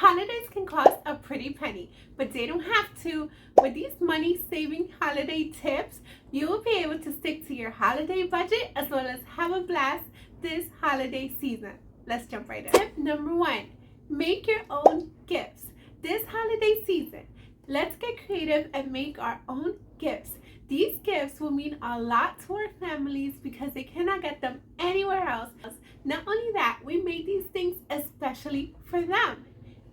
Holidays can cost a pretty penny, but they don't have to. With these money-saving holiday tips, you will be able to stick to your holiday budget as well as have a blast this holiday season. Let's jump right in. Tip number 1, make your own gifts. This holiday season, let's get creative and make our own gifts. These gifts will mean a lot to our families because they cannot get them anywhere else. Not only that, we made these things especially for them.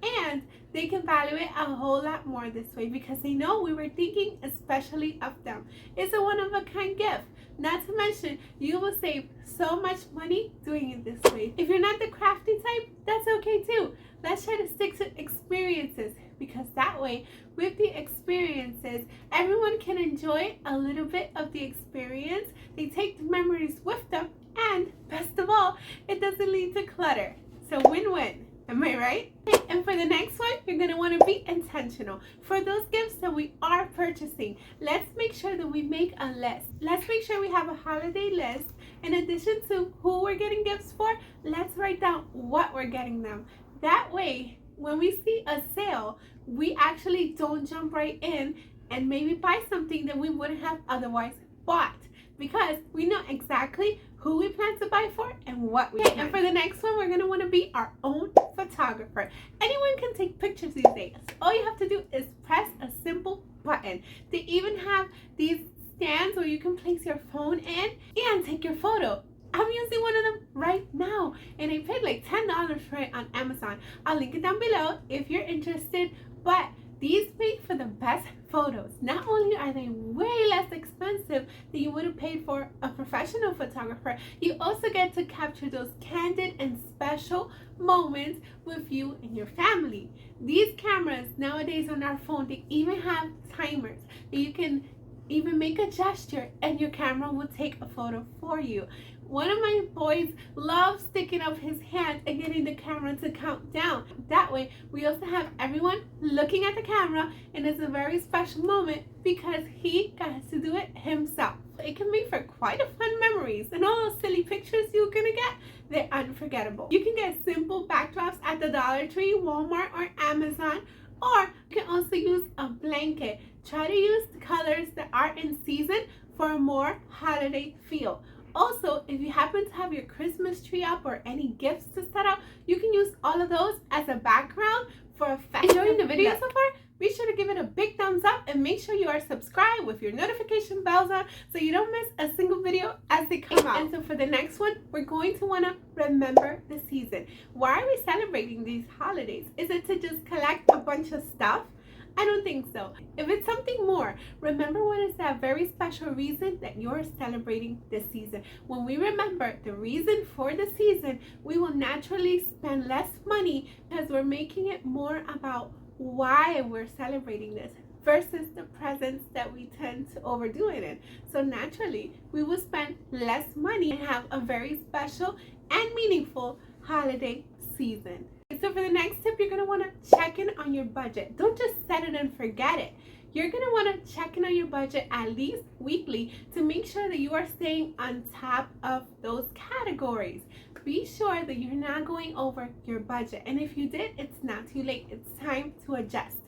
And they can value it a whole lot more this way because they know we were thinking especially of them. It's a one-of-a-kind gift. Not to mention, you will save so much money doing it this way. If you're not the crafty type, that's okay too. Let's try to stick to experiences because that way, with the experiences, everyone can enjoy a little bit of the experience. They take the memories with them, and best of all, it doesn't lead to clutter. So win-win. Am I right? And for the next one, you're going to want to be intentional. For those gifts that we are purchasing, let's make sure that we make a list. Let's make sure we have a holiday list. In addition to who we're getting gifts for, let's write down what we're getting them. That way, when we see a sale, we actually don't jump right in and maybe buy something that we wouldn't have otherwise bought, because we know exactly who we plan to buy for and what we plan. And for the next one, we're going to want to be our own photographer. Anyone can take pictures these days. All you have to do is press a simple button. They even have these stands where you can place your phone in and take your photo. I'm using one of them right now, and I paid like $10 for it on Amazon. I'll link it down below if you're interested, but these make for the best photos. Not only are they way less expensive than you would have paid for a professional photographer, you also get to capture those candid and special moments with you and your family. These cameras nowadays on our phone, they even have timers that you can even make a gesture and your camera will take a photo for you. One of my boys loves sticking up his hand and getting the camera to count down. That way, we also have everyone looking at the camera, and it's a very special moment because he got to do it himself. It can make for quite a fun memories, and all those silly pictures you're gonna get, they're unforgettable. You can get simple backdrops at the Dollar Tree, Walmart, or Amazon, or you can also use a blanket. Try to use the colors that are in season for a more holiday feel. Also, if you happen to have your Christmas tree up or any gifts to set up, you can use all of those as a background for a festive. Enjoying the video so far? Be sure to give it a big thumbs up and make sure you are subscribed with your notification bells on so you don't miss a single video as they come out. And so for the next one, we're going to want to remember the season. Why are we celebrating these holidays? Is it to just collect a bunch of stuff? I don't think so. If it's something more, remember what is that very special reason that you're celebrating this season. When we remember the reason for the season, we will naturally spend less money because we're making it more about why we're celebrating this versus the presents that we tend to overdo it in. So naturally, we will spend less money and have a very special and meaningful holiday season. So for the next tip, you're going to want to check in on your budget. Don't just set it and forget it. You're going to want to check in on your budget at least weekly to make sure that you are staying on top of those categories. Be sure that you're not going over your budget. And if you did, it's not too late. It's time to adjust.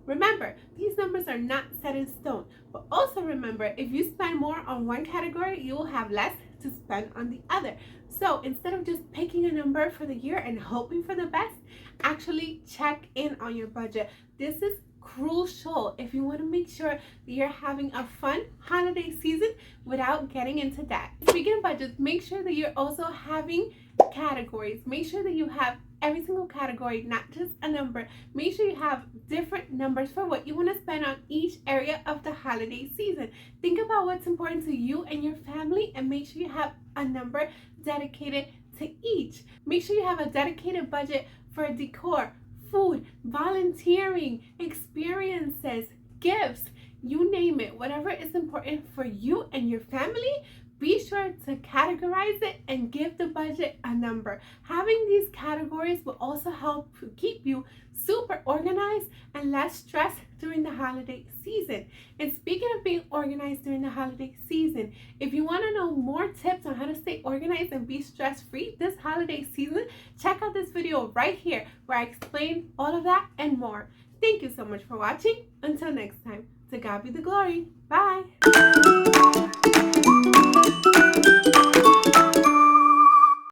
Remember, these numbers are not set in stone. But also remember, if you spend more on one category, you will have less to spend on the other. So instead of just picking a number for the year and hoping for the best, actually check in on your budget. This is crucial if you want to make sure that you're having a fun holiday season without getting into debt. Speaking of budgets, make sure that you're also having categories. Make sure that you have every single category, not just a number. Make sure you have different numbers for what you want to spend on each area of the holiday season. Think about what's important to you and your family and make sure you have a number dedicated to each. Make sure you have a dedicated budget for decor, food, volunteering, experiences, gifts, you name it. Whatever is important for you and your family, be sure to categorize it and give the budget a number. Having these categories will also help keep you super super organized and less stressed during the holiday season. And speaking of being organized during the holiday season, if you want to know more tips on how to stay organized and be stress-free this holiday season, check out this video right here where I explain all of that and more. Thank you so much for watching. Until next time, to God be the glory. Bye.